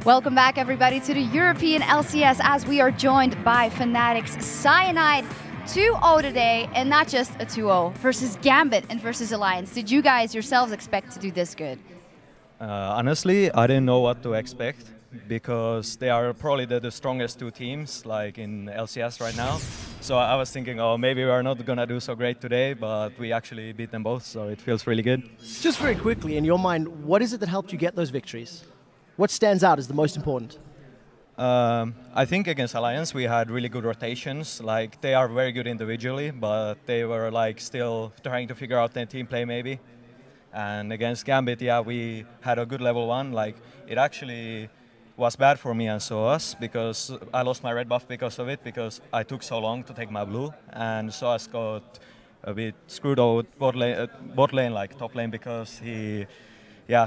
Welcome back, everybody, to the European LCS as we are joined by Fnatic's Cyanide. 2-0 today, and not just a 2-0 versus Gambit and versus Alliance. Did you guys yourselves expect to do this good? Honestly, I didn't know what to expect because they are probably the strongest two teams like in LCS right now. So I was thinking, oh, maybe we are not going to do so great today, but we actually beat them both, so it feels really good. Just very quickly, in your mind, what is it that helped you get those victories? What stands out as the most important? I think against Alliance we had really good rotations. Like they are very good individually, but they were like still trying to figure out their team play maybe. And against Gambit, yeah, we had a good level 1. Like it actually was bad for me and Soas because I lost my red buff because of it, because I took so long to take my blue, and Soas got a bit screwed out bot lane, like top lane, because he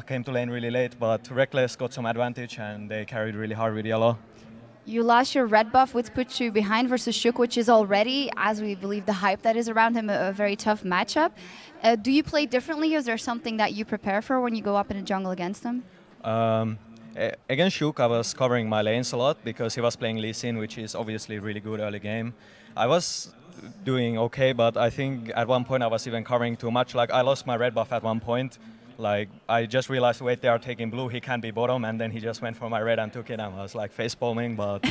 came to lane really late, but Reckless got some advantage and they carried really hard with yellow. You lost your red buff, which puts you behind versus Shook, which is already, as we believe the hype that is around him, a very tough matchup. Do you play differently? Is there something that you prepare for when you go up in the jungle against him? Against Shook, I was covering my lanes a lot because he was playing Lee Sin, which is obviously really good early game. I was doing okay, but I think at one point I was even covering too much. Like I lost my red buff at one point. Like, I just realized, wait, they are taking blue, he can't be bottom, and then he just went for my red and took it, and I was like face-palming, but...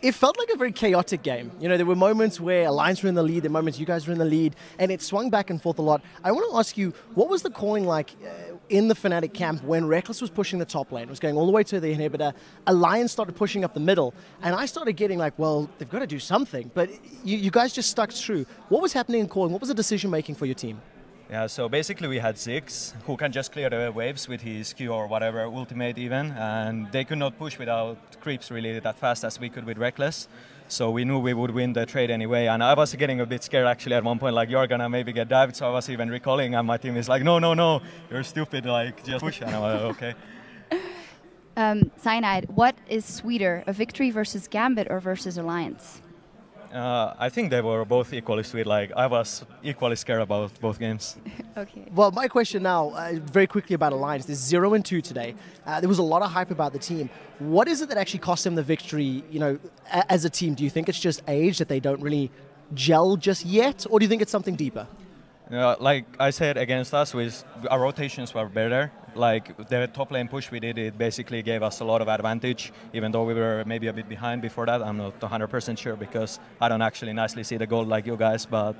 It felt like a very chaotic game. You know, there were moments where Alliance were in the lead, there were moments you guys were in the lead, and it swung back and forth a lot. I want to ask you, what was the calling like in the Fnatic camp when Reckless was pushing the top lane? It was going all the way to the inhibitor, Alliance started pushing up the middle, and I started getting like, well, they've got to do something, but you guys just stuck through. What was happening in calling? What was the decision-making for your team? Yeah, so basically we had Ziggs, who can just clear the waves with his Q or whatever, ultimate even, and they could not push without creeps really that fast as we could with Reckless. So we knew we would win the trade anyway, and I was getting a bit scared actually at one point, like, you're gonna maybe get dived, so I was even recalling, and my team is like, no, no, no, you're stupid, like, just push, and I'm like, okay. Cyanide, what is sweeter, a victory versus Gambit or versus Alliance? I think they were both equally sweet. Like I was equally scared about both games. Okay. Well, my question now, very quickly about Alliance. There's 0-2 today. There was a lot of hype about the team. What is it that actually cost them the victory? You know, as a team, do you think it's just age that they don't really gel just yet, or do you think it's something deeper? Like I said, against us, our rotations were better. Like the top lane push we did, it basically gave us a lot of advantage, even though we were maybe a bit behind before that. I'm not 100% sure because I don't actually nicely see the gold like you guys, but...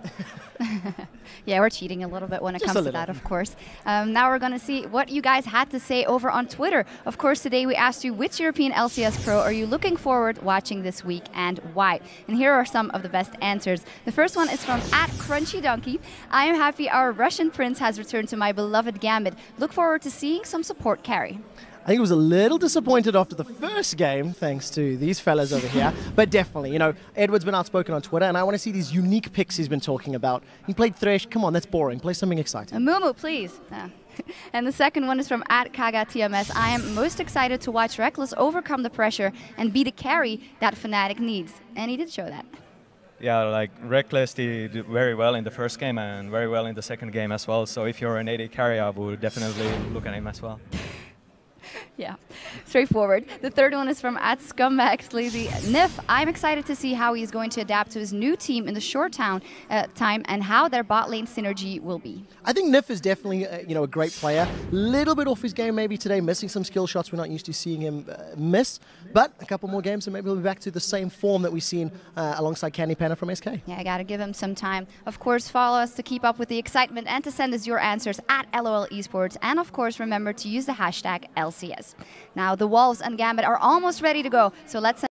Yeah, we're cheating a little bit when it comes to that, of course. Now we're going to see what you guys had to say over on Twitter. Of course, today we asked you which European LCS Pro are you looking forward watching this week and why. And here are some of the best answers. The first one is from @CrunchyDonkey. I am happy our Russian prince has returned to my beloved Gambit. Look forward to seeing some support carry. I think it was a little disappointed after the first game, thanks to these fellas over here. But definitely, you know, Edward's been outspoken on Twitter, and I want to see these unique picks he's been talking about. He played Thresh. Come on, that's boring. Play something exciting. Mumu, please. And the second one is from @KagaTMS. I am most excited to watch Reckless overcome the pressure and be the carry that Fnatic needs. And he did show that. Yeah, like Reckless did very well in the first game and very well in the second game as well. So if you're an AD carry, I would definitely look at him as well. Yeah, straightforward. The third one is from @ScumbagSleazy. Nif, I'm excited to see how he's going to adapt to his new team in the short time and how their bot lane synergy will be. I think Nif is definitely a great player. Little bit off his game maybe today, missing some skill shots we're not used to seeing him miss. But a couple more games and maybe he'll be back to the same form that we've seen alongside Candy Panna from SK. Yeah, I got to give him some time. Of course, follow us to keep up with the excitement and to send us your answers @LOL Esports. And of course, remember to use the hashtag LCS. Now, the Wolves and Gambit are almost ready to go, so let's